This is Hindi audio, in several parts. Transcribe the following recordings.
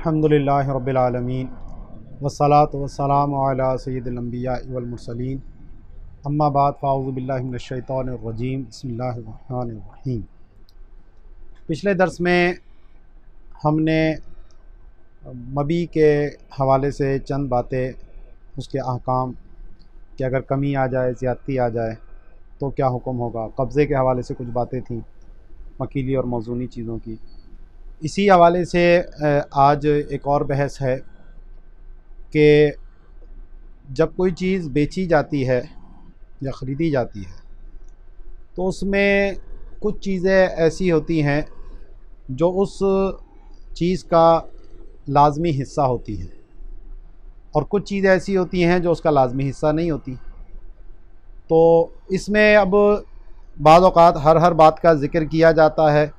अल्हम्दुलिल्लाहि रब्बिल आलमीन वस्सलातु वस्सलामु अला सय्यिदिल अंबिया वल मुरसलीन अम्मा बाद फ़ाऊज़ु बिल्लाहि मिनश शैतानिर रजीम बिस्मिल्लाहिर रहमानिर रहीम। पिछले दर्स में हमने मबी के हवाले से चंद बातें, उसके अहकाम कि अगर कमी आ जाए, ज़्यादती आ जाए तो क्या हुक्म होगा। कब्ज़े के हवाले से कुछ बातें थीं, वकीली और मौज़ूनी चीज़ों की। इसी हवाले से आज एक और बहस है कि जब कोई चीज़ बेची जाती है या ख़रीदी जाती है तो उसमें कुछ चीज़ें ऐसी होती हैं जो उस चीज़ का लाज़मी हिस्सा होती हैं और कुछ चीज़ें ऐसी होती हैं जो उसका लाज़मी हिस्सा नहीं होती। तो इसमें अब बाज़ औक़ात हर बात का ज़िक्र किया जाता है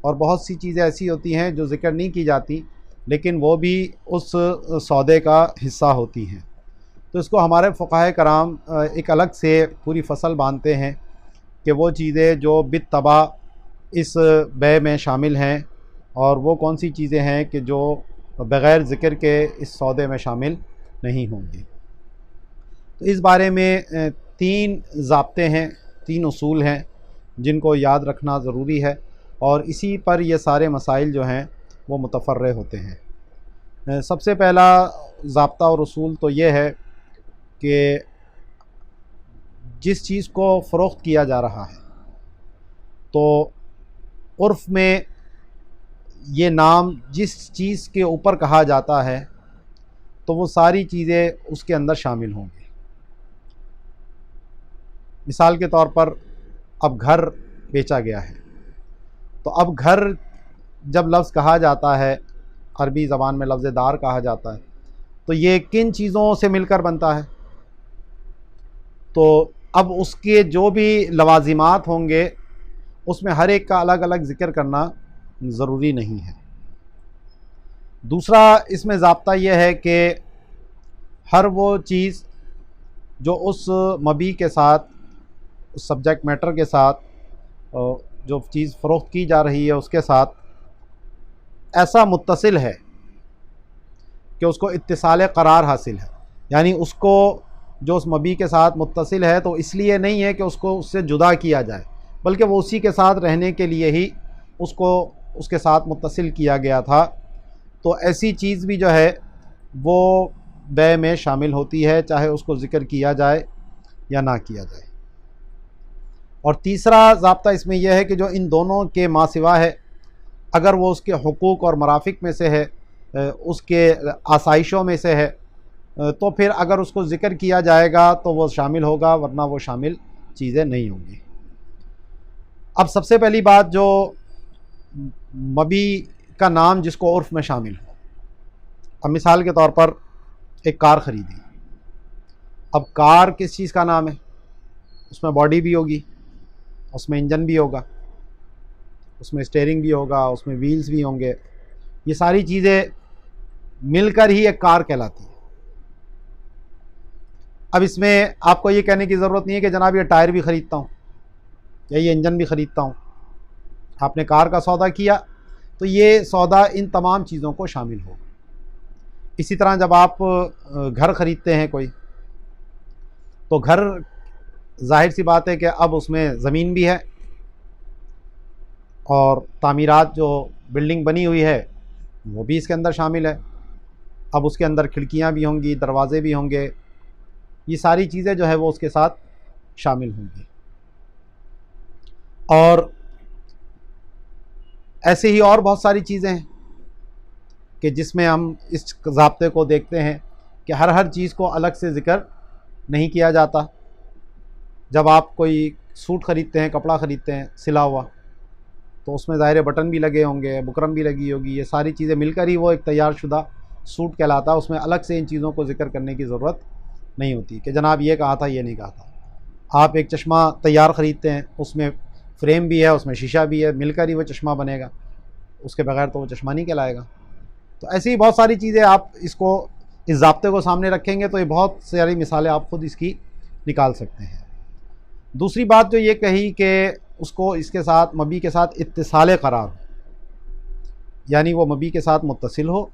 और बहुत सी चीज़ें ऐसी होती हैं जो ज़िक्र नहीं की जाती लेकिन वो भी उस सौदे का हिस्सा होती हैं। तो इसको हमारे फ़ुक़हा कराम एक अलग से पूरी फ़सल बांधते हैं कि वो चीज़ें जो बित्तबा इस बै में शामिल हैं और वो कौन सी चीज़ें हैं कि जो बग़ैर ज़िक्र के इस सौदे में शामिल नहीं होंगी। तो इस बारे में 3 ज़ाब्ते हैं, 3 उसूल हैं जिनको याद रखना ज़रूरी है और इसी पर ये सारे मसाइल जो हैं वो मुतफ़र्रे होते हैं। सबसे पहला ज़ाब्ता और उसूल तो ये है कि जिस चीज़ को फ़रोख्त किया जा रहा है तो उर्फ़ में ये नाम जिस चीज़ के ऊपर कहा जाता है तो वो सारी चीज़ें उसके अंदर शामिल होंगी। मिसाल के तौर पर अब घर बेचा गया है तो अब घर जब लफ्ज़ कहा जाता है, अरबी ज़बान में लफ्ज़ दार कहा जाता है, तो ये किन चीज़ों से मिलकर बनता है। तो अब उसके जो भी लवाज़िमात होंगे उसमें हर एक का अलग अलग ज़िक्र करना ज़रूरी नहीं है। दूसरा इसमें ज़ाब्ता यह है कि हर वो चीज़ जो उस मबी के साथ, उस सब्जेक्ट मैटर के साथ, जो चीज़ फ़रोख्त की जा रही है उसके साथ ऐसा मुत्तसिल है कि उसको इत्तिसाल करार हासिल है। यानी उसको जो उस मबी के साथ मुत्तसिल है तो इसलिए नहीं है कि उसको उससे जुदा किया जाए, बल्कि वो उसी के साथ रहने के लिए ही उसको उसके साथ मुत्तसिल किया गया था। तो ऐसी चीज़ भी जो है वो बै में शामिल होती है, चाहे उसको ज़िक्र किया जाए या ना किया जाए। और तीसरा ज़ाब्ता इसमें यह है कि जो इन दोनों के मासिवा है, अगर वो उसके हुकूक और मराफ़िक में से है, उसके आसाइशों में से है, तो फिर अगर उसको ज़िक्र किया जाएगा तो वो शामिल होगा, वरना वो शामिल चीज़ें नहीं होंगी। अब सबसे पहली बात, जो मबी का नाम जिसको उर्फ़ में शामिल हो। अब मिसाल के तौर पर एक कार ख़रीदी। अब कार किस चीज़ का नाम है? उसमें बॉडी भी होगी, उसमें इंजन भी होगा, उसमें स्टीयरिंग भी होगा, उसमें व्हील्स भी होंगे। ये सारी चीज़ें मिलकर ही एक कार कहलाती है। अब इसमें आपको ये कहने की ज़रूरत नहीं है कि जनाब ये टायर भी ख़रीदता हूँ या ये इंजन भी ख़रीदता हूँ। आपने कार का सौदा किया तो ये सौदा इन तमाम चीज़ों को शामिल होगा। इसी तरह जब आप घर ख़रीदते हैं कोई, तो घर ज़ाहिर सी बात है कि अब उसमें ज़मीन भी है और तामीरात, जो बिल्डिंग बनी हुई है वो भी इसके अंदर शामिल है। अब उसके अंदर खिड़कियां भी होंगी, दरवाज़े भी होंगे, ये सारी चीज़ें जो है वो उसके साथ शामिल होंगी। और ऐसे ही और बहुत सारी चीज़ें हैं कि जिसमें हम इस ज़ाब्ते को देखते हैं कि हर चीज़ को अलग से ज़िक्र नहीं किया जाता। जब आप कोई सूट ख़रीदते हैं, कपड़ा ख़रीदते हैं सिला हुआ, तो उसमें ज़ाहिर बटन भी लगे होंगे, बुकरम भी लगी होगी, ये सारी चीज़ें मिलकर ही वो एक तैयार शुदा सूट कहलाता है। उसमें अलग से इन चीज़ों को ज़िक्र करने की ज़रूरत नहीं होती कि जनाब ये कहा था, ये नहीं कहा था। आप एक चश्मा तैयार ख़रीदते हैं, उसमें फ्रेम भी है, उसमें शीशा भी है, मिलकर ही वो चश्मा बनेगा, उसके बगैर तो वो चश्मा नहीं कहलाएगा। तो ऐसी ही बहुत सारी चीज़ें, आप इसको इस ज़ाब्ते को सामने रखेंगे तो ये बहुत सारी मिसालें आप ख़ुद इसकी निकाल सकते हैं। दूसरी बात जो ये कही कि उसको इसके साथ, मबी के साथ इत्तिसाल करार हो, यानी वो मबी के साथ मुत्तसिल हो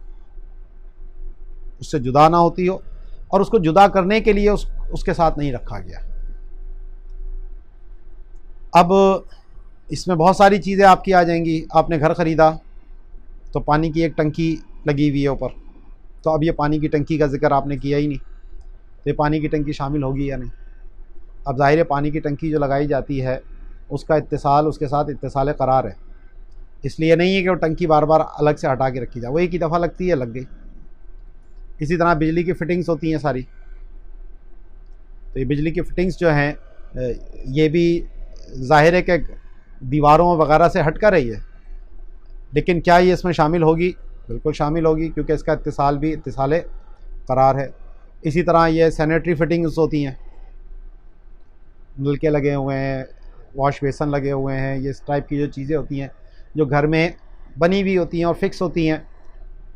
उससे जुदा ना होती हो, और उसको जुदा करने के लिए उसके साथ नहीं रखा गया। अब इसमें बहुत सारी चीज़ें आपकी आ जाएंगी। आपने घर ख़रीदा तो पानी की एक टंकी लगी हुई है ऊपर, तो अब ये पानी की टंकी का जिक्र आपने किया ही नहीं, तो ये पानी की टंकी शामिल होगी या नहीं? अब ज़ाहिर है पानी की टंकी जो लगाई जाती है उसका इत्तिसाल उसके साथ इत्तिसाल करार है, इसलिए नहीं है कि वो टंकी बार बार अलग से हटा के रखी जाए, वो एक ही दफ़ा लगती है, लग गई। इसी तरह बिजली की फ़िटिंग्स होती हैं सारी, तो ये बिजली की फ़िटिंग्स जो हैं ये भी ज़ाहिर है कि दीवारों वगैरह से हट कर रही है, लेकिन क्या ये इसमें शामिल होगी? बिल्कुल शामिल होगी, क्योंकि इसका इत्तिसाल भी इत्तिसाल करार है। इसी तरह ये सैनिटरी फ़िटिंग्स होती हैं, नलके लगे हुए हैं, वॉश बेसन लगे हुए हैं, ये इस टाइप की जो चीज़ें होती हैं जो घर में बनी हुई होती हैं और फिक्स होती हैं,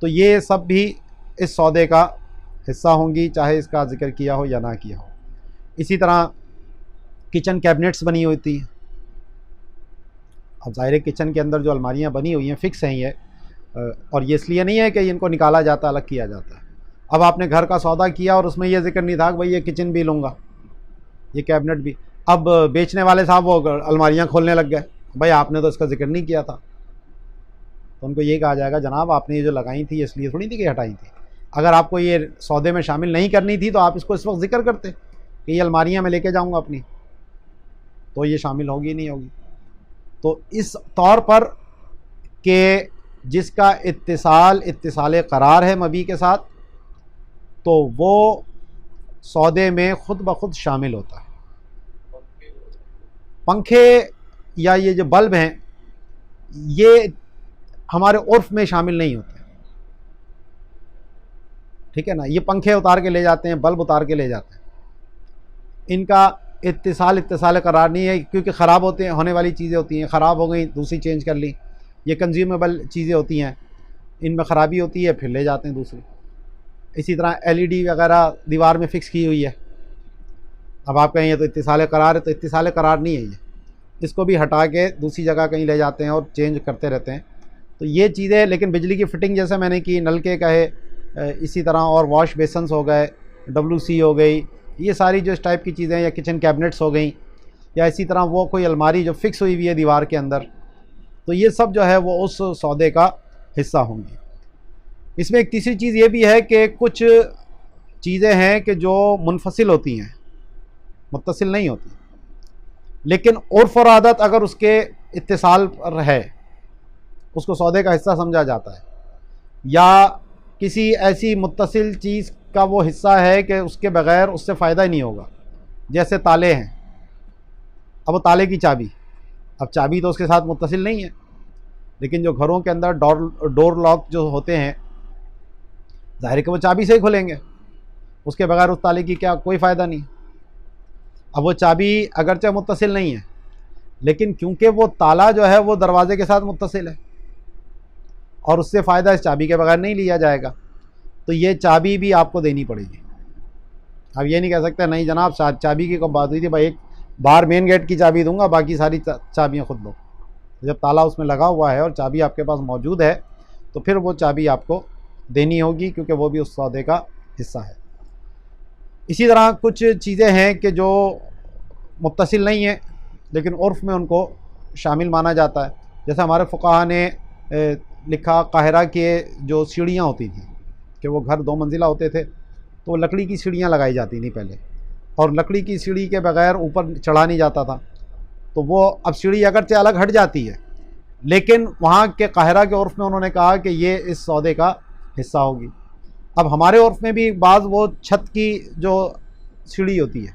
तो ये सब भी इस सौदे का हिस्सा होंगी, चाहे इसका जिक्र किया हो या ना किया हो। इसी तरह किचन कैबिनेट्स बनी होती हैं। अब ज़ाहिर है किचन के अंदर जो अलमारियाँ बनी हुई हैं फिक्स हैं ये, और ये इसलिए नहीं है कि इनको निकाला जाता, अलग किया जाता है। अब आपने घर का सौदा किया और उसमें यह जिक्र नहीं था कि भाई ये किचन भी लूँगा, ये कैबिनेट भी। अब बेचने वाले साहब वो अलमारियाँ खोलने लग गए, भाई आपने तो इसका जिक्र नहीं किया था, तो उनको ये कहा जाएगा जनाब आपने ये जो लगाई थी इसलिए थोड़ी थी कि हटाई थी। अगर आपको ये सौदे में शामिल नहीं करनी थी तो आप इसको इस वक्त जिक्र करते कि ये अलमारियाँ मैं लेके जाऊँगा अपनी, तो ये शामिल होगी नहीं होगी। तो इस तौर पर कि जिसका इत्तिसाल करार है मबी के साथ, तो वो सौदे में ख़ुद ब खुद शामिल होता है। पंखे या ये जो बल्ब हैं ये हमारे उर्फ़ में शामिल नहीं होते, ठीक है ना। ये पंखे उतार के ले जाते हैं, बल्ब उतार के ले जाते हैं, इनका इत्तिसाल करार नहीं है, क्योंकि ख़राब होने वाली चीज़ें होती हैं, ख़राब हो गई दूसरी चेंज कर ली। ये कंज्यूमेबल चीज़ें होती हैं, इनमें ख़राबी होती है फिर ले जाते हैं दूसरी। इसी तरह LED वगैरह दीवार में फ़िक्स की हुई है, अब आप कहें ये तो इत्तिसाल करार है, तो इत्तिसाल करार नहीं है ये, इसको भी हटा के दूसरी जगह कहीं ले जाते हैं और चेंज करते रहते हैं। तो ये चीज़ें, लेकिन बिजली की फ़िटिंग जैसे मैंने की, नलके कहे, इसी तरह और वॉश बेसन्स हो गए, WC हो गई, ये सारी जो इस टाइप की चीज़ें, या किचन कैबिनेट्स हो गई, या इसी तरह वो कोई अलमारी जो फ़िक्स हुई है दीवार के अंदर, तो ये सब जो है वो उस सौदे का हिस्सा होंगी। इसमें एक तीसरी चीज़ ये भी है कि कुछ चीज़ें हैं कि जो मुनफसिल होती हैं, मुत्तसिल नहीं होती, लेकिन उर्फ़ और आदत अगर उसके इत्तिसाल पर है, उसको सौदे का हिस्सा समझा जाता है, या किसी ऐसी मुत्तसिल चीज़ का वो हिस्सा है कि उसके बग़ैर उससे फ़ायदा ही नहीं होगा। जैसे ताले हैं, अब वो ताले की चाबी, अब चाबी तो उसके साथ मुत्तसिल नहीं है, लेकिन जो घरों के अंदर डोर लॉक जो होते हैं, ज़ाहिर है कि वो चाबी से ही खुलेंगे, उसके बगैर उस ताले की क्या कोई फ़ायदा नहीं। अब वो चाबी अगरचे मुत्तसिल नहीं है, लेकिन क्योंकि वो ताला जो है वो दरवाज़े के साथ मुत्तसिल है और उससे फ़ायदा इस चाबी के बगैर नहीं लिया जाएगा, तो ये चाबी भी आपको देनी पड़ेगी। अब ये नहीं कह सकते नहीं जनाब चाबी की कब बात हुई थी, भाई एक बाहर मेन गेट की चाबी दूंगा, बाकी सारी चाबियाँ खुद लो। जब ताला उसमें लगा हुआ है और चाबी आपके पास मौजूद है, तो फिर वो चाबी आपको देनी होगी, क्योंकि वो भी उस सौदे का हिस्सा है। इसी तरह कुछ चीज़ें हैं कि जो मुत्तसिल नहीं हैं, लेकिन उर्फ़ में उनको शामिल माना जाता है। जैसे हमारे फ़ुक़हा ने लिखा, काहिरा के जो सीढ़ियाँ होती थी, कि वो घर 2 मंजिला होते थे, तो लकड़ी की सीढ़ियाँ लगाई जाती थी पहले, और लकड़ी की सीढ़ी के बगैर ऊपर चढ़ा नहीं जाता था। तो वो अब सीढ़ी अगरचे अलग हट जाती है, लेकिन वहाँ के काहिरा के उर्फ़ में उन्होंने कहा कि ये इस सौदे का हिस्सा होगी। अब हमारे उर्फ़ में भी बाज़ वो छत की जो सीढ़ी होती है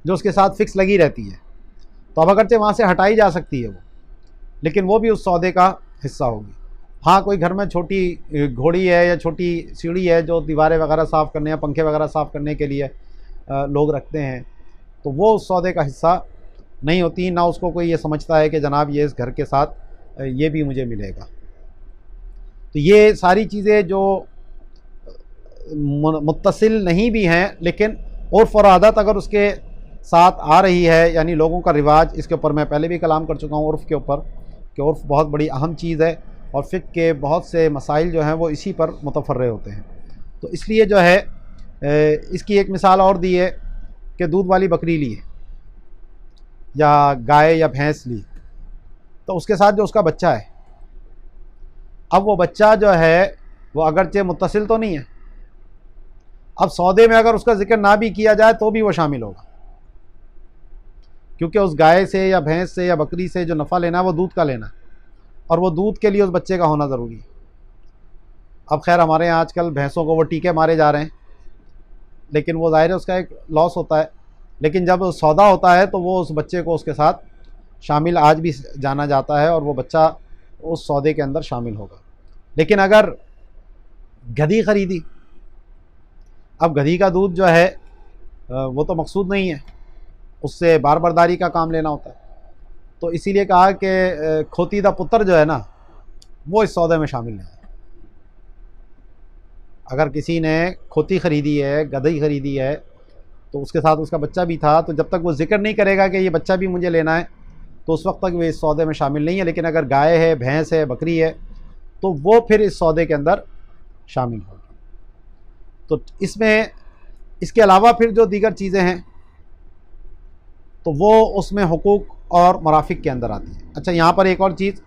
जो उसके साथ फ़िक्स लगी रहती है, तो अब अगरचे वहाँ से हटाई जा सकती है वो, लेकिन वो भी उस सौदे का हिस्सा होगी। हाँ, कोई घर में छोटी घोड़ी है या छोटी सीढ़ी है जो दीवारें वगैरह साफ़ करने या पंखे वगैरह साफ़ करने के लिए लोग रखते हैं, तो वो उस सौदे का हिस्सा नहीं होती, ना उसको कोई ये समझता है कि जनाब ये इस घर के साथ ये भी मुझे मिलेगा। तो ये सारी चीज़ें जो मुत्तसिल नहीं भी हैं, लेकिन उर्फ़ और आदत अगर उसके साथ आ रही है, यानी लोगों का रिवाज, इसके ऊपर मैं पहले भी कलाम कर चुका हूँ उर्फ़ के ऊपर, कि उर्फ़ बहुत बड़ी अहम चीज़ है। और फ़िक़्ह के बहुत से मसाइल जो हैं वो इसी पर मुतफ़र्रे होते हैं। तो इसलिए जो है इसकी एक मिसाल और दी है कि दूध वाली बकरी ली है या गाय या भैंस ली, तो उसके साथ जो उसका बच्चा है, अब वो बच्चा जो है वो अगरचे मुत्तसिल तो नहीं है, अब सौदे में अगर उसका ज़िक्र ना भी किया जाए तो भी वो शामिल होगा, क्योंकि उस गाय से या भैंस से या बकरी से जो नफ़ा लेना है वो दूध का लेना है, और वो दूध के लिए उस बच्चे का होना ज़रूरी है। अब खैर हमारे यहाँ आजकल भैंसों को वो टीके मारे जा रहे हैं, लेकिन वो ज़ाहिर है उसका एक लॉस होता है, लेकिन जब सौदा होता है तो वो उस बच्चे को उसके साथ शामिल आज भी जाना जाता है और वो बच्चा उस सौदे के अंदर शामिल होगा। लेकिन अगर गधी ख़रीदी, अब गधी का दूध जो है वो तो मकसूद नहीं है, उससे बार बारदारी का काम लेना होता है, तो इसीलिए कहा कि खोतीदा पुत्र जो है ना वो इस सौदे में शामिल नहीं है। अगर किसी ने खोती ख़रीदी है, गधी ख़रीदी है, तो उसके साथ उसका बच्चा भी था, तो जब तक वो ज़िक्र नहीं करेगा कि ये बच्चा भी मुझे लेना है, तो उस वक्त तक वे इस सौदे में शामिल नहीं है। लेकिन अगर गाय है, भैंस है, बकरी है, तो वो फिर इस सौदे के अंदर शामिल होगी। तो इसमें इसके अलावा फिर जो दीगर चीज़ें हैं तो वो उसमें हुकूक और मराफिक के अंदर आती हैं। अच्छा, यहाँ पर एक और चीज़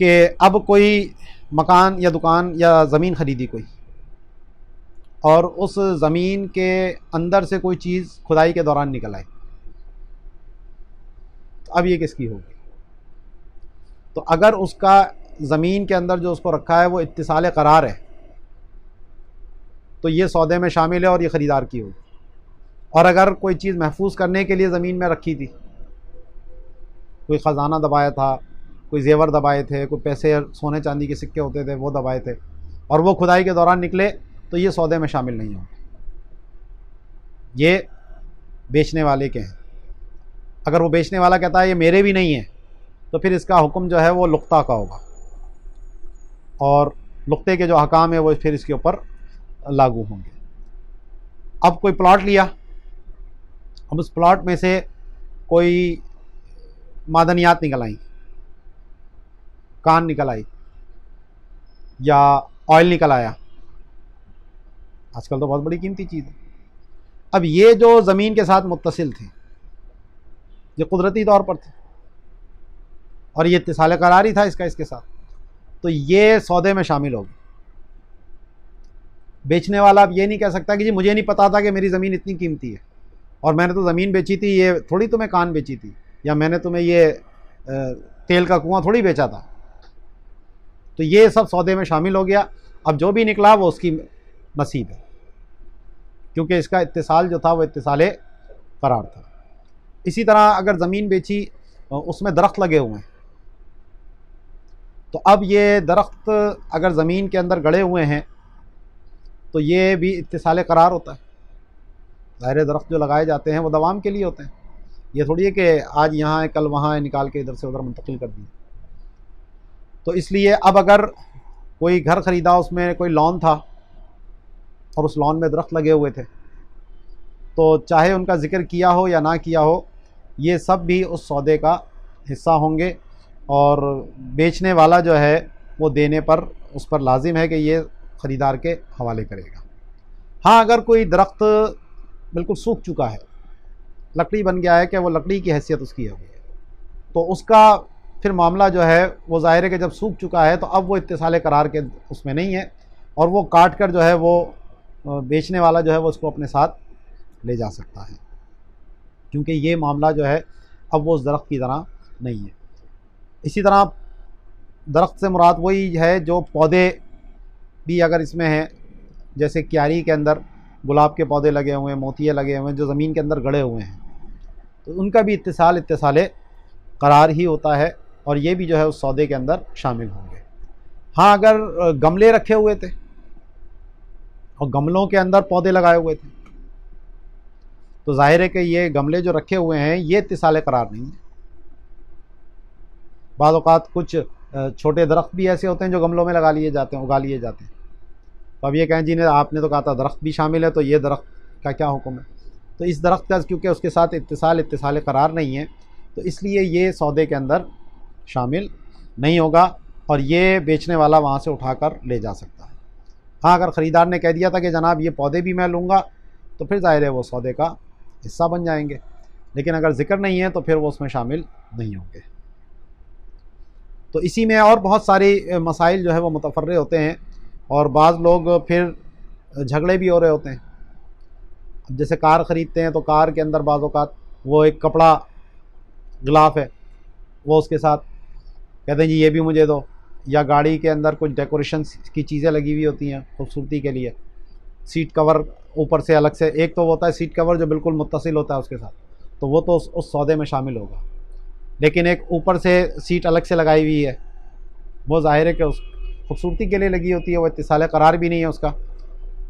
कि अब कोई मकान या दुकान या ज़मीन ख़रीदी कोई, और उस ज़मीन के अंदर से कोई चीज़ खुदाई के दौरान निकल आई, तो अब ये किसकी होगी? तो अगर उसका ज़मीन के अंदर जो उसको रखा है वो इत्तिसाल करार है, तो ये सौदे में शामिल है और ये ख़रीदार की होगी। और अगर कोई चीज़ महफूज करने के लिए ज़मीन में रखी थी, कोई ख़जाना दबाया था, कोई जेवर दबाए थे, कोई पैसे सोने चांदी के सिक्के होते थे वो दबाए थे, और वो खुदाई के दौरान निकले, तो ये सौदे में शामिल नहीं होंगे, ये बेचने वाले के हैं। अगर वो बेचने वाला कहता है ये मेरे भी नहीं है, तो फिर इसका हुक्म जो है वो लुक्ता का होगा, और लुक्ते के जो अहकाम है वो फिर इसके ऊपर लागू होंगे। अब कोई प्लॉट लिया, अब उस प्लॉट में से कोई मादनियात निकल आई, कान निकल आई या ऑयल निकल आया, आजकल तो बहुत बड़ी कीमती चीज़ है। अब ये जो ज़मीन के साथ मुत्तसिल थे, ये कुदरती तौर पर थे, और ये इत्तिसाल करारी था इसके साथ, तो ये सौदे में शामिल होगी। बेचने वाला अब ये नहीं कह सकता कि जी मुझे नहीं पता था कि मेरी ज़मीन इतनी कीमती है, और मैंने तो ज़मीन बेची थी, ये थोड़ी तुम्हें कान बेची थी, या मैंने तुम्हें ये तेल का कुआं थोड़ी बेचा था। तो ये सब सौदे में शामिल हो गया। अब जो भी निकला वो उसकी नसीब है, क्योंकि इसका इत्तिसाल जो था वो इत्तिसाल करार था। इसी तरह अगर ज़मीन बेची, उसमें दरख्त लगे हुए हैं, तो अब ये दरख्त अगर ज़मीन के अंदर गड़े हुए हैं तो ये भी इत्तिसाल करार होता है। ज़ाहिर दरख्त जो लगाए जाते हैं वो दवाम के लिए होते हैं, ये थोड़ी है कि आज यहाँ है कल वहाँ है, निकाल के इधर से उधर मुंतकिल कर दिए। तो इसलिए अब अगर कोई घर ख़रीदा, उसमें कोई लॉन था और उस लॉन में दरख्त लगे हुए थे, तो चाहे उनका ज़िक्र किया हो या ना किया हो, ये सब भी उस सौदे का हिस्सा होंगे, और बेचने वाला जो है वो देने पर उस पर लाजिम है कि ये ख़रीदार के हवाले करेगा। हाँ, अगर कोई दरख्त बिल्कुल सूख चुका है, लकड़ी बन गया है कि वो लकड़ी की हैसियत उसकी है, तो उसका फिर मामला जो है वो ज़ाहिर है कि जब सूख चुका है तो अब वो इत्तिसाल करार के उसमें नहीं है, और वो काट कर जो है वो बेचने वाला जो है वो उसको अपने साथ ले जा सकता है, क्योंकि ये मामला जो है अब वो उस दरख्त की तरह नहीं है। इसी तरह दरख्त से मुराद वही है जो पौधे भी अगर इसमें हैं, जैसे क्यारी के अंदर गुलाब के पौधे लगे हुए हैं, मोतिये लगे हुए हैं, जो ज़मीन के अंदर गड़े हुए हैं, तो उनका भी इत्तिसाल करार ही होता है, और ये भी जो है उस सौदे के अंदर शामिल होंगे। हाँ, अगर गमले रखे हुए थे और गमलों के अंदर पौधे लगाए हुए थे, तो जाहिर है कि ये गमले जो रखे हुए हैं ये इत्तिसाल करार नहीं है। बाज़ औक़ात कुछ छोटे दरख्त भी ऐसे होते हैं जो गमलों में लगा लिए जाते हैं, उगा लिए जाते हैं। तो अब ये कहें जी ने आपने तो कहा था दरख्त भी शामिल है, तो ये दरख्त का क्या हुक्म है? तो इस दरख्त का क्योंकि उसके साथ इत्तिसाल करार नहीं है, तो इसलिए ये सौदे के अंदर शामिल नहीं होगा। और ये बेचने वाला वहाँ से उठाकर ले जा सकता है। हाँ, अगर ख़रीदार ने कह दिया था कि जनाब ये पौधे भी मैं लूँगा, तो फिर ज़ाहिर है वो सौदे का हिस्सा बन जाएंगे, लेकिन अगर ज़िक्र नहीं है तो फिर वो उसमें शामिल नहीं होंगे। तो इसी में और बहुत सारी मसाइल जो है वो मुतफर्रे होते हैं, और बाज़ लोग फिर झगड़े भी हो रहे होते हैं। अब जैसे कार ख़रीदते हैं तो कार के अंदर बाज़ औक़ात वो एक कपड़ा गिलाफ़ है, वो उसके साथ कहते हैं जी ये भी मुझे दो, या गाड़ी के अंदर कुछ डेकोरेशन की चीज़ें लगी हुई होती हैं खूबसूरती के लिए, सीट कवर ऊपर से अलग से, एक तो होता है सीट कवर जो बिल्कुल मुत्तसिल होता है उसके साथ, तो वो तो उस सौदे में शामिल होगा, लेकिन एक ऊपर से सीट अलग से लगाई हुई है, वो ज़ाहिर है कि उस खूबसूरती के लिए लगी होती है, वो इत्तिसाल करार भी नहीं है उसका,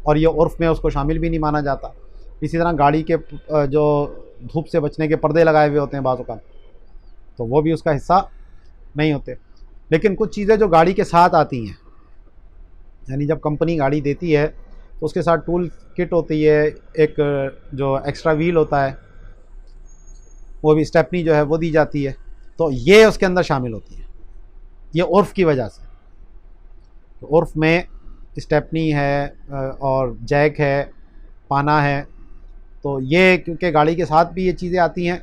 और ये उर्फ़ में उसको शामिल भी नहीं माना जाता। इसी तरह गाड़ी के जो धूप से बचने के पर्दे लगाए हुए होते हैं बाज़ औक़ात, तो वो भी उसका हिस्सा नहीं होते। लेकिन कुछ चीज़ें जो गाड़ी के साथ आती हैं, यानी जब कंपनी गाड़ी देती है तो उसके साथ टूल किट होती है, एक जो एक्स्ट्रा व्हील होता है, वो भी स्टेपनी जो है वो दी जाती है, तो ये उसके अंदर शामिल होती है। ये उर्फ़ की वजह से, तो उर्फ़ में स्टेपनी है और जैक है, पाना है, तो ये क्योंकि गाड़ी के साथ भी ये चीज़ें आती हैं,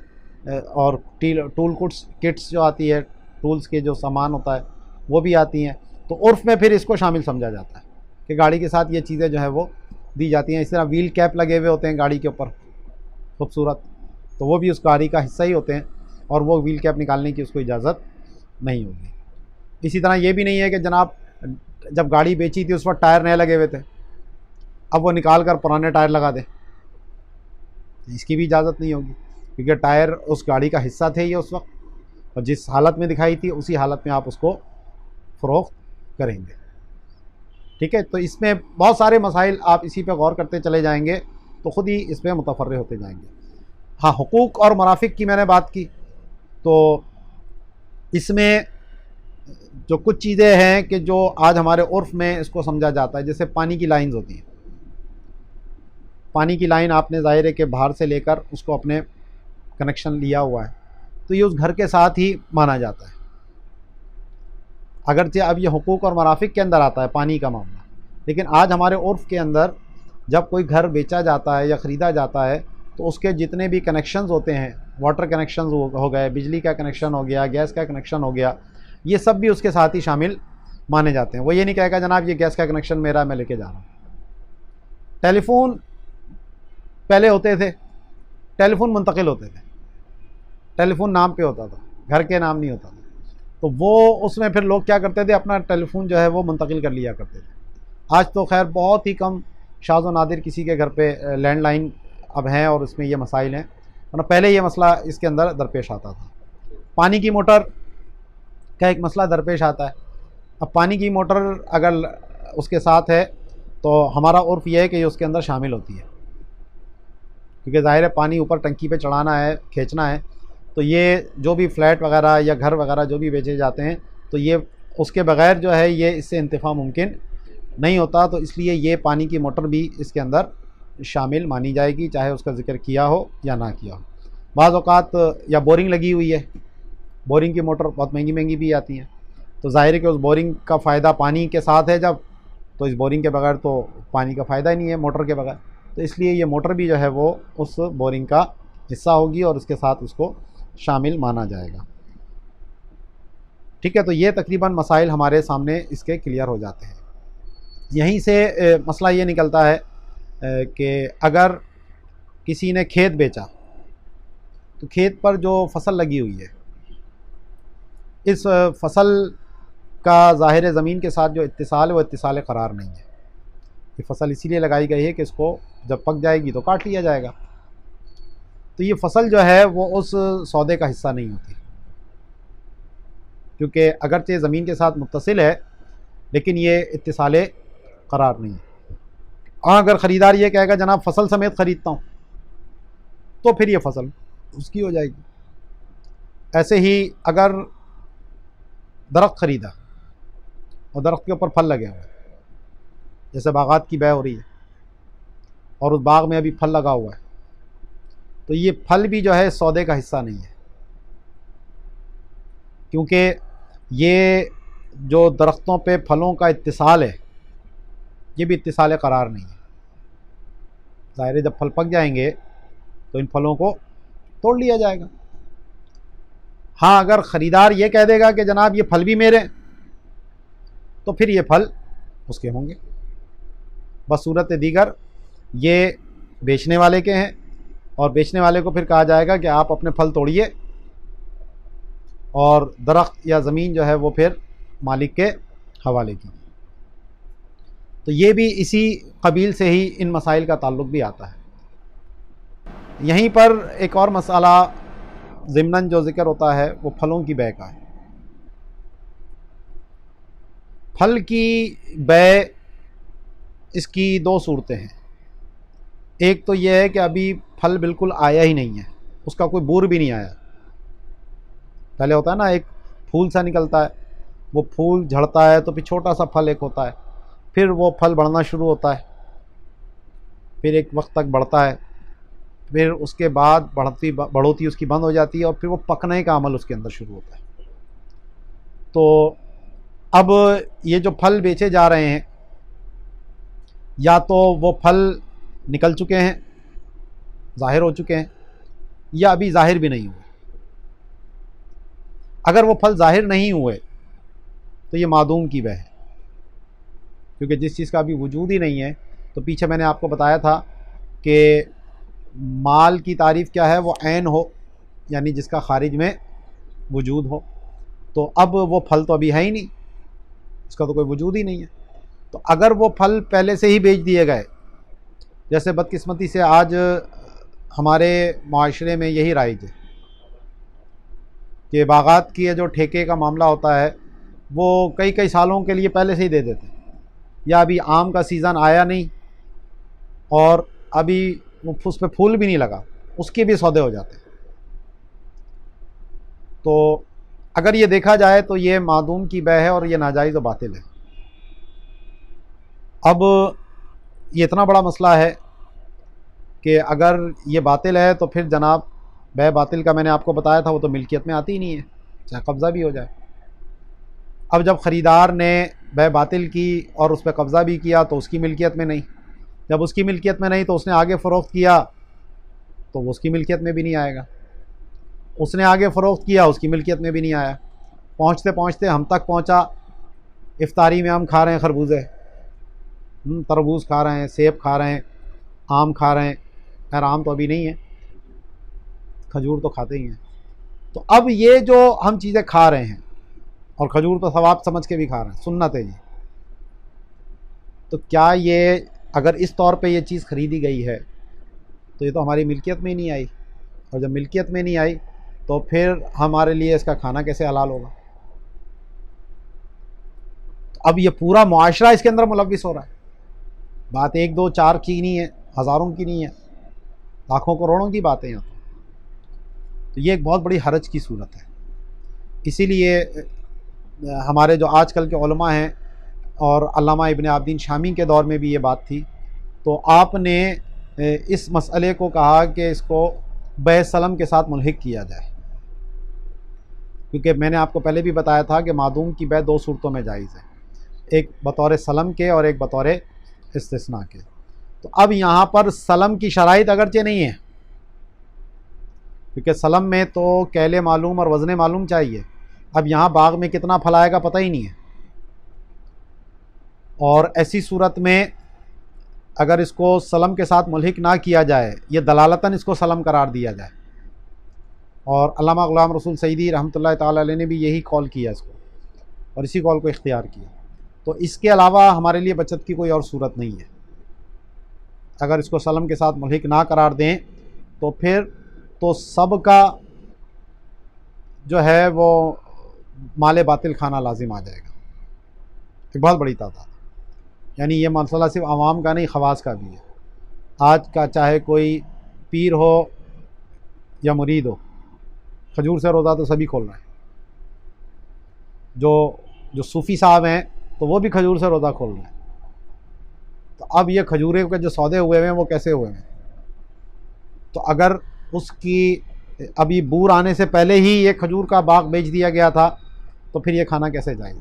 और टूल किट्स जो आती है, टूल्स के जो सामान होता है वो भी आती हैं, तो उर्फ़ में फिर इसको शामिल समझा जाता है कि गाड़ी के साथ ये चीज़ें जो है वो दी जाती हैं। इस तरह व्हील कैप लगे हुए होते हैं गाड़ी के ऊपर खूबसूरत, तो वो भी उस गाड़ी का हिस्सा ही होते हैं, और वो व्हील कैप निकालने की उसको इजाज़त नहीं होगी। इसी तरह ये भी नहीं है कि जनाब जब गाड़ी बेची थी उस वक्त टायर नए लगे हुए थे, अब वो निकाल कर पुराने टायर लगा दे, इसकी भी इजाज़त नहीं होगी, क्योंकि टायर उस गाड़ी का हिस्सा थे ये उस वक्त, और जिस हालत में दिखाई थी उसी हालत में आप उसको फ़रोख्त करेंगे। ठीक है, तो इसमें बहुत सारे मसाइल, आप इसी पे गौर करते चले जाएंगे तो ख़ुद ही इसमें मुतफर्रे होते जाएंगे। हाँ, हुकूक और मराफ़िक की मैंने बात की, तो इसमें जो कुछ चीज़ें हैं कि जो आज हमारे उर्फ़ में इसको समझा जाता है, जैसे पानी की लाइन्स होती हैं। पानी की लाइन आपने ज़ाहिर है कि बाहर से लेकर उसको अपने कनेक्शन लिया हुआ है, तो ये उस घर के साथ ही माना जाता है। अगरचे अब ये हुकूक और मराफ़िक के अंदर आता है पानी का मामला, लेकिन आज हमारे उर्फ़ के अंदर जब कोई घर बेचा जाता है या ख़रीदा जाता है तो उसके जितने भी कनेक्शंस होते हैं, वाटर कनेक्शंस हो गए, बिजली का कनेक्शन हो गया, गैस का कनेक्शन हो गया, ये सब भी उसके साथ ही शामिल माने जाते हैं। वो ये नहीं कहेगा जनाब ये गैस का कनेक्शन मेरा, मैं लेके जा रहा हूँ। टेलीफोन पहले होते थे, टेलीफोन मुंतकिल होते थे, टेलीफोन नाम पे होता था, घर के नाम नहीं होता था, तो वो उसमें फिर लोग क्या करते थे, अपना टेलीफोन जो है वो मुंतकिल कर लिया करते थे। आज तो खैर बहुत ही कम, शाज़ व नादिर किसी के घर पे लैंडलाइन अब हैं और इसमें ये मसाइल हैं, वरना पहले ये मसला इसके अंदर दरपेश आता था। पानी की मोटर का एक मसला दरपेश आता है। अब पानी की मोटर अगर उसके साथ है तो हमारा उर्फ़ ये है कि ये उसके अंदर शामिल होती है, क्योंकि ज़ाहिर है पानी ऊपर टंकी पे चढ़ाना है, खींचना है, तो ये जो भी फ्लैट वगैरह या घर वगैरह जो भी बेचे जाते हैं, तो ये उसके बग़ैर जो है ये इससे इंतफ़ा मुमकिन नहीं होता, तो इसलिए ये पानी की मोटर भी इसके अंदर शामिल मानी जाएगी, चाहे उसका ज़िक्र किया हो या ना किया हो। बाज़ औक़ात या बोरिंग लगी हुई है, बोरिंग की मोटर बहुत महंगी महंगी भी आती हैं, तो ज़ाहिर है कि उस बोरिंग का फ़ायदा पानी के साथ है जब, तो इस बोरिंग के बगैर तो पानी का फ़ायदा ही नहीं है मोटर के बगैर, तो इसलिए ये मोटर भी जो है वो उस बोरिंग का हिस्सा होगी और उसके साथ उसको शामिल माना जाएगा। ठीक है, तो ये तकरीबन मसाइल हमारे सामने इसके क्लियर हो जाते हैं। यहीं से मसला ये निकलता है कि अगर किसी ने खेत बेचा तो खेत पर जो फसल लगी हुई है, इस फसल का ज़ाहिर ज़मीन के साथ जो इत्तिसाल है वो इत्तिसाल करार नहीं है। ये फसल इसीलिए लगाई गई है कि इसको जब पक जाएगी तो काट लिया जाएगा, तो ये फसल जो है वो उस सौदे का हिस्सा नहीं होती, क्योंकि अगरचे ज़मीन के साथ मुत्तसिल है लेकिन ये इत्तिसाल करार नहीं है। हाँ, अगर ख़रीदार ये कहेगा जनाब फसल समेत ख़रीदता हूँ, तो फिर ये फसल उसकी हो जाएगी। ऐसे ही अगर दरख्त ख़रीदा और दरख्त के ऊपर फल लगे हुए हैं, जैसे बागात की बै हो रही है और उस बाग में अभी फल लगा हुआ है, तो ये फल भी जो है सौदे का हिस्सा नहीं है, क्योंकि ये जो दरख्तों पे फलों का इत्तिसाल है, ये भी इत्तिसाल करार नहीं है। ज़ाहिर है जब फल पक जाएंगे तो इन फलों को तोड़ लिया जाएगा। हाँ, अगर ख़रीदार ये कह देगा कि जनाब ये फल भी मेरे, तो फिर ये फल उसके होंगे। बसूरत दीगर ये बेचने वाले के हैं, और बेचने वाले को फिर कहा जाएगा कि आप अपने फल तोड़िए और दरख्त या ज़मीन जो है वो फिर मालिक के हवाले की। तो ये भी इसी कबील से ही इन मसाइल का ताल्लुक़ भी आता है। यहीं पर एक और मसाला ज़िम्नन जो ज़िक्र होता है वो फलों की बै का है। फल की बै इसकी दो सूरतें हैं। एक तो यह है कि अभी फल बिल्कुल आया ही नहीं है, उसका कोई बूर भी नहीं आया। पहले होता है ना, एक फूल सा निकलता है, वो फूल झड़ता है तो फिर छोटा सा फल एक होता है, फिर वो फल बढ़ना शुरू होता है, फिर एक वक्त तक बढ़ता है, फिर उसके बाद बढ़ोती उसकी बंद हो जाती है और फिर वो पकने का अमल उसके अंदर शुरू होता है। तो अब ये जो फल बेचे जा रहे हैं, या तो वो फल निकल चुके हैं, ज़ाहिर हो चुके हैं, या अभी ज़ाहिर भी नहीं हुए। अगर वो फल ज़ाहिर नहीं हुए तो ये मादूम की बै है, क्योंकि जिस चीज़ का अभी वजूद ही नहीं है। तो पीछे मैंने आपको बताया था कि माल की तारीफ़ क्या है, वो ऐन हो, यानी जिसका खारिज में वजूद हो। तो अब वो फल तो अभी है ही नहीं, इसका तो कोई वजूद ही नहीं है। तो अगर वो फल पहले से ही बेच दिए गए, जैसे बदकिस्मती से आज हमारे माशरे में यही राइज है कि बागात की जो ठेके का मामला होता है वो कई कई सालों के लिए पहले से ही दे देते हैं, या अभी आम का सीज़न आया नहीं और अभी उस पर फूल भी नहीं लगा, उसके भी सौदे हो जाते हैं। तो अगर ये देखा जाए तो ये मादूम की बै है और ये नाजायज़ व बातिल है। अब ये इतना बड़ा मसला है कि अगर ये बातिल है तो फिर जनाब बै बातिल का मैंने आपको बताया था, वो तो मिल्कियत में आती ही नहीं है, चाहे कब्ज़ा भी हो जाए। अब जब ख़रीदार ने बै बातिल की और उस पर कब्ज़ा भी किया तो उसकी मिल्कियत में नहीं, जब उसकी मिल्कियत में नहीं तो उसने आगे फ़रोख्त किया तो वो उसकी मिल्कियत में भी नहीं आएगा, उसने आगे फ़रोख्त किया उसकी मिल्कियत में भी नहीं आया। पहुँचते पहुँचते हम तक पहुँचा, इफ्तारी में हम खा रहे हैं खरबूजे, तरबूज खा रहे हैं, सेब खा रहे हैं, आम खा रहे हैं। खैर आम तो अभी नहीं है, खजूर तो खाते ही हैं। तो अब ये जो हम चीज़ें खा रहे हैं, और खजूर तो सवाब समझ के भी खा रहे हैं, सुन्नत है ये, तो क्या ये अगर इस तौर पे ये चीज़ ख़रीदी गई है तो ये तो हमारी मिल्कियत में ही नहीं आई, और जब मिल्कियत में नहीं आई तो फिर हमारे लिए इसका खाना कैसे हलाल होगा। तो अब ये पूरा मुआशरा इसके अंदर मुलव्विस हो रहा है। बात एक दो चार की नहीं है, हज़ारों की नहीं है, लाखों करोड़ों की बातें यहाँ। तो ये एक बहुत बड़ी हरज की सूरत है। इसीलिए हमारे जो आजकल के उलमा हैं, और अल्लामा इब्न आबिदीन शामी के दौर में भी ये बात थी, तो आपने इस मसले को कहा कि इसको बै सलम के साथ मुल्हिक किया जाए, क्योंकि मैंने आपको पहले भी बताया था कि मादूम की बै दो सूरतों में जायज़ है, एक बतौर सलम के और एक बतौर इस्तिस्ना के। तो अब यहाँ पर सलम की शराइत अगरचे नहीं है, क्योंकि सलम में तो कैले मालूम और वज़ने मालूम चाहिए। अब यहाँ बाग में कितना फल आएगा पता ही नहीं है, और ऐसी सूरत में अगर इसको सलम के साथ मुल्हिक ना किया जाए, ये दलालतन इसको सलम करार दिया जाए, और अल्लामा ग़ुलाम रसूल सईदी रहमतुल्लाह ताला अलैह ने भी यही कॉल किया इसको, और इसी कॉल को इख्तियार किया। तो इसके अलावा हमारे लिए बचत की कोई और सूरत नहीं है। अगर इसको सलम के साथ मुल्हिक ना करार दें तो फिर तो सब का जो है वो माले बातिल खाना लाजिम आ जाएगा, एक बहुत बड़ी तादाद। यानी ये मसला सिर्फ आवाम का नहीं, ख़वास का भी है। आज का चाहे कोई पीर हो या मुरीद हो, खजूर से रोज़ा तो सभी खोल रहे हैं। जो सूफ़ी साहब हैं तो वो भी खजूर से रोज़ा खोल रहे हैं। तो अब ये खजूरे के जो सौदे हुए हैं वो कैसे हुए हैं? तो अगर उसकी अभी बूर आने से पहले ही ये खजूर का बाग बेच दिया गया था तो फिर ये खाना कैसे जाएगा?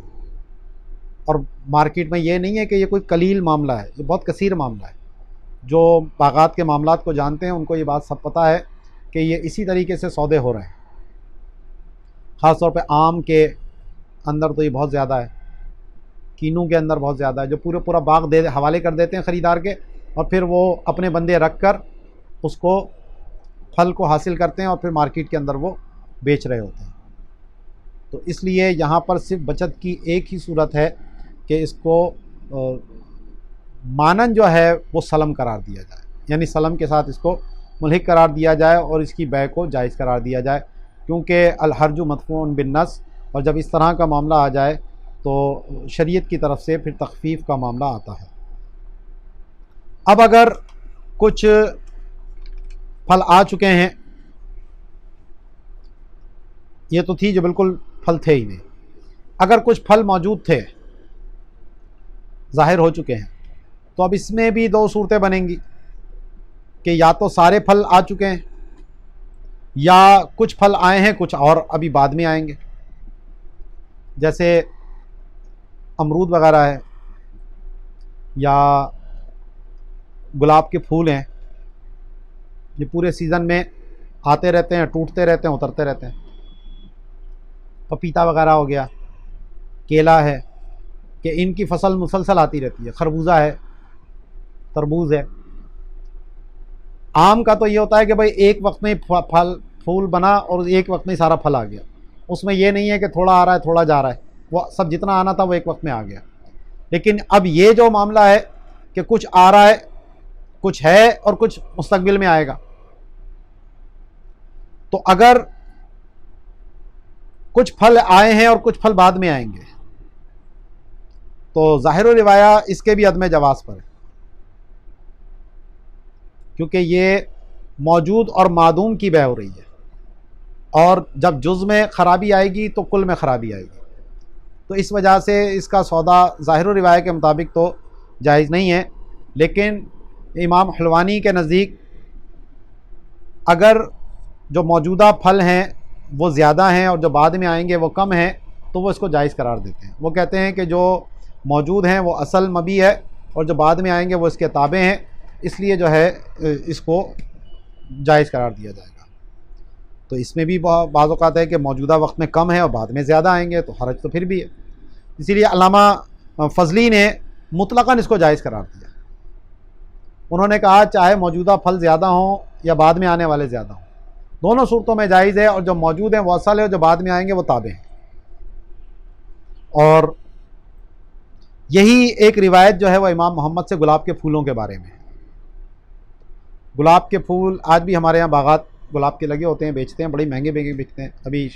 और मार्केट में ये नहीं है कि ये कोई कलील मामला है, ये बहुत कसीर मामला है। जो बागात के मामलात को जानते हैं उनको ये बात सब पता है कि ये इसी तरीके से सौदे हो रहे हैं। ख़ास तौर पे आम के अंदर तो ये बहुत ज़्यादा है, कीनू के अंदर बहुत ज़्यादा है, जो पूरा बाग दे हवाले कर देते हैं ख़रीदार के, और फिर वो अपने बंदे रख कर उसको फल को हासिल करते हैं और फिर मार्केट के अंदर वो बेच रहे होते हैं। तो इसलिए यहाँ पर सिर्फ बचत की एक ही सूरत है कि इसको मानन जो है वो सलम करार दिया जाए, यानी सलम के साथ इसको मुल्हिक करार दिया जाए और इसकी बै को जायज़ करार दिया जाए, क्योंकि अल हर्जु मदफून बिन नस, और जब इस तरह का मामला आ जाए तो शरीयत की तरफ से फिर तखफीफ का मामला आता है। अब अगर कुछ फल आ चुके हैं, ये तो थी जो बिल्कुल फल थे ही नहीं, अगर कुछ फल मौजूद थे, ज़ाहिर हो चुके हैं, तो अब इसमें भी दो सूरतें बनेंगी कि या तो सारे फल आ चुके हैं या कुछ फल आए हैं, कुछ और अभी बाद में आएंगे। जैसे अमरूद वगैरह है या गुलाब के फूल हैं, ये पूरे सीज़न में आते रहते हैं, टूटते रहते हैं, उतरते रहते हैं। पपीता वगैरह हो गया, केला है कि इनकी फसल मुसलसल आती रहती है, खरबूजा है, तरबूज है। आम का तो ये होता है कि भाई एक वक्त में फल फूल बना और एक वक्त में सारा फल आ गया, उसमें ये नहीं है कि थोड़ा आ रहा है थोड़ा जा रहा है, वो सब जितना आना था वो एक वक्त में आ गया। लेकिन अब ये जो मामला है कि कुछ आ रहा है, कुछ है और कुछ मुस्तकबिल में आएगा, तो अगर कुछ फल आए हैं और कुछ फल बाद में आएंगे तो ज़ाहिर रिवाया इसके भी अदम जवाज़ पर है, क्योंकि ये मौजूद और मादूम की बै हो रही है, और जब जुज़ में ख़राबी आएगी तो कुल में ख़राबी आएगी। तो इस वजह से इसका सौदा ज़ाहिर रिवाया के मुताबिक तो जायज़ नहीं है। लेकिन इमाम हलवानी के नज़दीक अगर जो मौजूदा फल हैं वो ज़्यादा हैं और जो बाद में आएंगे वो कम हैं, तो वो इसको जायज़ करार देते हैं। वो कहते हैं कि जो मौजूद हैं वो असल मबी है और जो बाद में आएंगे वो इसके ताबे हैं, इसलिए जो है इसको जायज़ करार दिया जाएगा। तो इसमें भी बाज़ औक़ात है कि मौजूदा वक्त में कम है और बाद में ज़्यादा आएंगे, तो हरज तो फिर भी है। इसीलिए अल्लामा फ़ज़ली ने मुतलक़न इसको जायज़ करार दिया। उन्होंने कहा चाहे मौजूदा फल ज़्यादा हों या बाद में आने वाले ज़्यादा हों, दोनों सूरतों में जायज़ है, और जो मौजूद हैं वो असल है और जो बाद में आएंगे वो ताबे हैं। और यही एक रिवायत जो है वह इमाम मोहम्मद से गुलाब के फूलों के बारे में है। गुलाब के फूल आज भी हमारे यहाँ बागात गुलाब के लगे होते हैं, बेचते हैं, बड़ी महंगे महंगे बिकते हैं। अभी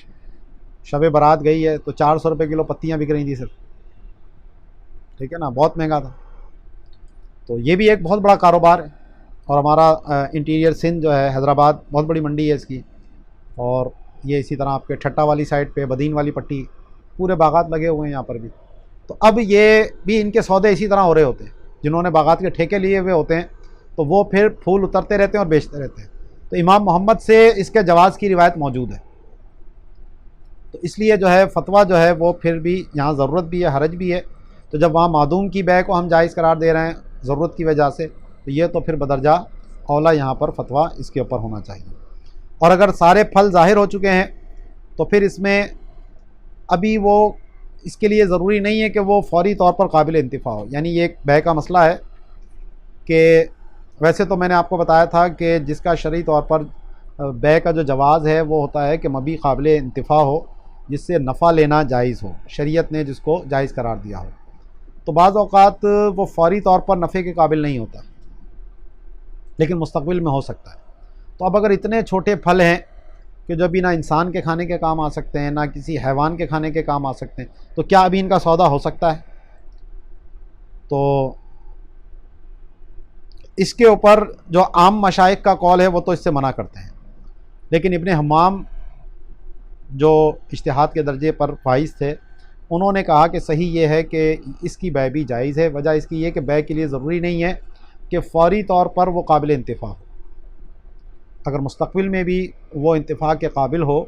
शब बारात गई है तो 400 रुपये किलो पत्तियाँ बिक रही थी सिर्फ, ठीक है ना, बहुत महंगा था। तो ये भी एक बहुत बड़ा कारोबार है। और हमारा इंटीरियर सिंध जो है, हैदराबाद, बहुत बड़ी मंडी है इसकी। और ये इसी तरह आपके ठट्टा वाली साइड पे, बदीन वाली पट्टी, पूरे बागात लगे हुए हैं यहाँ पर भी। तो अब ये भी इनके सौदे इसी तरह हो रहे होते हैं, जिन्होंने बागात के ठेके लिए हुए होते हैं तो वो फिर फूल उतरते रहते हैं और बेचते रहते हैं। तो इमाम मोहम्मद से इसके जवाज़ की रिवायत मौजूद है, तो इसलिए जो है फतवा जो है वो फिर भी यहाँ ज़रूरत भी है, हरज भी है। तो जब वहाँ मादूम की बै को हम जायज़ करार दे रहे हैं ज़रूरत की वजह से, तो ये तो फिर बदरजा औला यहाँ पर फतवा इसके ऊपर होना चाहिए। और अगर सारे फल ज़ाहिर हो चुके हैं तो फिर इसमें अभी वो इसके लिए ज़रूरी नहीं है कि वो फ़ौरी तौर पर काबिल इंतिफ़ा हो। यानी ये एक बै का मसला है कि वैसे तो मैंने आपको बताया था कि जिसका शरई तौर पर बै का जो जवाज़ है वो होता है कि मबी काबिल इंतिफ़ा हो, जिससे नफ़ा लेना जायज़ हो, शरीयत ने जिसको जायज़ करार दिया हो। तो बाज़ औक़ात वो फ़ौरी तौर पर नफ़े के काबिल नहीं होता, लेकिन मुस्तक़बिल में हो सकता है। तो अब अगर इतने छोटे फल हैं कि जो अभी ना इंसान के खाने के काम आ सकते हैं, ना किसी हैवान के खाने के काम आ सकते हैं, तो क्या अभी इनका सौदा हो सकता है? तो इसके ऊपर जो आम मशाइख का कौल है वो तो इससे मना करते हैं। लेकिन इब्ने हम्माम जो इज्तिहाद के दर्जे पर फाइज थे, उन्होंने कहा कि सही ये है कि इसकी बै भी जायज़ है। वजह इसकी ये कि बै के लिए ज़रूरी नहीं है कि फ़ौरी तौर पर वो काबिल इंतिफ़ा हो। अगर मुस्तक़बिल में भी वो इंतिफ़ा के काबिल हो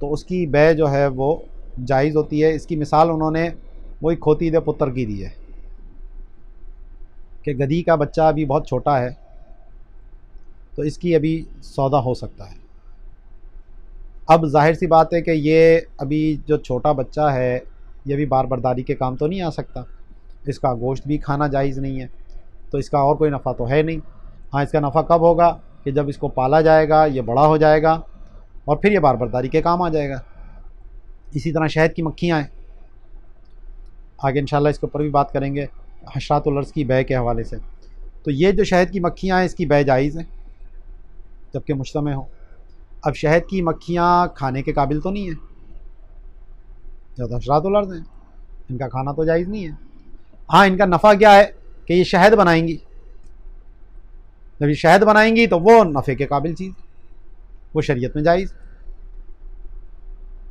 तो उसकी बै जो है वो जायज़ होती है। इसकी मिसाल उन्होंने वही खोती दे पुत्र की दी है कि गधी का बच्चा अभी बहुत छोटा है तो इसकी अभी सौदा हो सकता है। अब जाहिर सी बात है कि ये अभी जो छोटा बच्चा है ये भी बार बर्दारी के काम तो नहीं आ सकता, इसका गोश्त भी खाना जायज़ नहीं है, तो इसका और कोई नफ़ा तो है नहीं। हाँ, इसका नफ़ा कब होगा कि जब इसको पाला जाएगा, ये बड़ा हो जाएगा और फिर ये बार बर्दारी के काम आ जाएगा। इसी तरह शहद की मक्खियाँ हैं, आगे इंशाल्लाह इसके ऊपर भी बात करेंगे हशरातुल अर्ज़ की बै के हवाले से। तो ये जो शहद की मक्खियाँ हैं इसकी बै जायज़ है जबकि मुश्तमे हो। अब शहद की मक्खियाँ खाने के काबिल तो नहीं है, जो तो हशरातुल अर्ज़ हैं, इनका खाना तो जायज़ नहीं है। हाँ, इनका नफ़ा क्या है कि ये शहद बनाएंगी, जब ये शहद बनाएंगी तो वो नफ़े के काबिल चीज़, वो शरीयत में जायज़।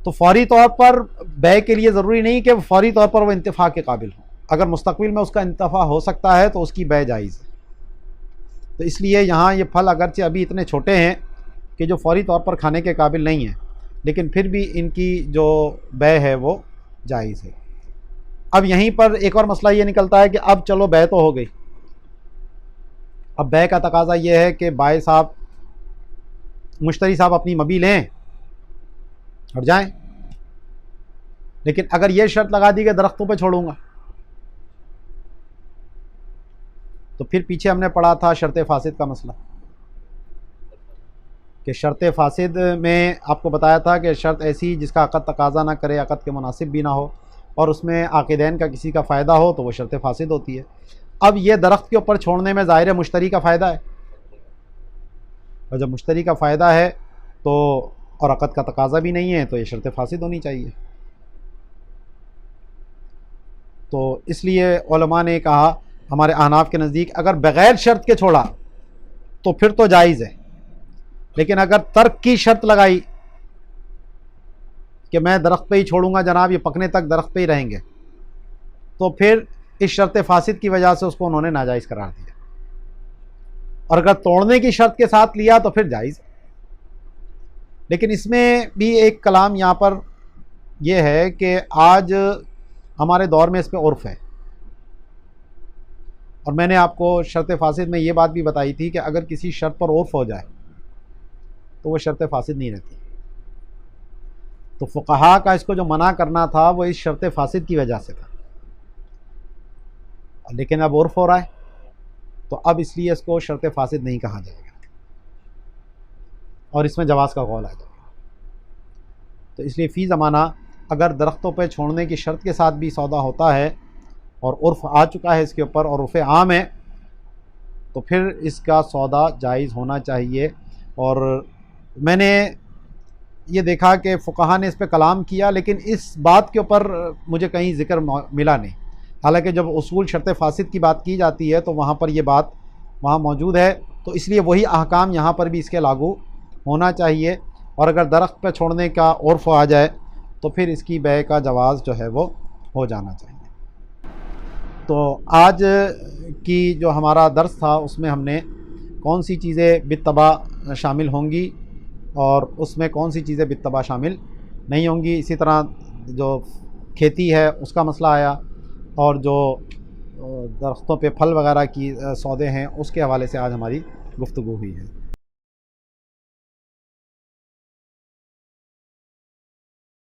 तो फौरी तौर पर बै के लिए ज़रूरी नहीं कि फौरी तौर पर वो इंतफ़ा के काबिल हो, अगर मुस्तक़बिल में उसका इंतफ़ा हो सकता है तो उसकी बै जायज़ है। तो इसलिए यहाँ ये फल अगरचे अभी इतने छोटे हैं कि जो फौरी तौर पर खाने के काबिल नहीं है, लेकिन फिर भी इनकी जो बै है वो जायज़ है। अब यहीं पर एक और मसला ये निकलता है कि अब चलो बै तो हो गई, अब बै का तकाज़ा ये है कि बाय साहब मुश्तरी साहब अपनी मबी लें और जाएं, लेकिन अगर ये शर्त लगा दी कि दरख्तों पे छोड़ूंगा, तो फिर पीछे हमने पढ़ा था शर्त फासिद का मसला कि शर्त फासिद में आपको बताया था कि शर्त ऐसी जिसका अक़द तकाज़ा ना करे, अक़द के मुनासिब भी ना हो और उसमें आक़िदैन का किसी का फ़ायदा हो तो वो शर्त फासिद होती है। अब ये दरख्त के ऊपर छोड़ने में ज़ाहिर है मुश्तरी का फ़ायदा है, और जब मुश्तरी का फ़ायदा है तो और अक़द का तकाज़ा भी नहीं है तो ये शर्त फासिद होनी चाहिए। तो इसलिए उलमा ने कहा हमारे अहनाफ के नज़दीक अगर बग़ैर शर्त के छोड़ा तो फिर तो जायज़ है, लेकिन अगर तर्क की शर्त लगाई कि मैं दरख्त पे ही छोड़ूंगा जनाब, ये पकने तक दरख्त पे ही रहेंगे, तो फिर इस शर्त फासिद की वजह से उसको उन्होंने नाजायज़ करार दिया। और अगर तोड़ने की शर्त के साथ लिया तो फिर जायज़। लेकिन इसमें भी एक कलाम यहाँ पर यह है कि आज हमारे दौर में इस पर उर्फ़ है, और मैंने आपको शर्त फासिद में ये बात भी बताई थी कि अगर किसी शर्त पर उर्फ़ हो जाए तो वो शर्त फासिद नहीं रहती। तो फ़ुक़हा का इसको जो मना करना था वो इस शर्त फासिद की वजह से था, लेकिन अब उर्फ़ हो रहा है तो अब इसलिए इसको शर्त फासिद नहीं कहा जाएगा और इसमें जवाज़ का कौल आ जाएगा। तो इसलिए फ़ी ज़माना अगर दरख्तों पर छोड़ने की शर्त के साथ भी सौदा होता है और उर्फ़ आ चुका है इसके ऊपर और उर्फ़ आम है, तो फिर इसका सौदा जायज़ होना चाहिए। और मैंने ये देखा कि फ़ुक़हा ने इस पर कलाम किया, लेकिन इस बात के ऊपर मुझे कहीं ज़िक्र मिला नहीं। हालांकि जब उसूल शर्त फासिद की बात की जाती है तो वहाँ पर ये बात वहाँ मौजूद है, तो इसलिए वही अहकाम यहाँ पर भी इसके लागू होना चाहिए। और अगर दरख्त पर छोड़ने का उर्फ़ आ जाए तो फिर इसकी बै का जवाज़ जो है वो हो जाना चाहिए। तो आज की जो हमारा दर्स था उसमें हमने कौन सी चीज़ें बित्तबा शामिल होंगी और उसमें कौन सी चीज़ें बित्तबा शामिल नहीं होंगी, इसी तरह जो खेती है उसका मसला आया और जो दरख्तों पे फल वगैरह की सौदे हैं उसके हवाले से आज हमारी गुफ्तगू हुई है।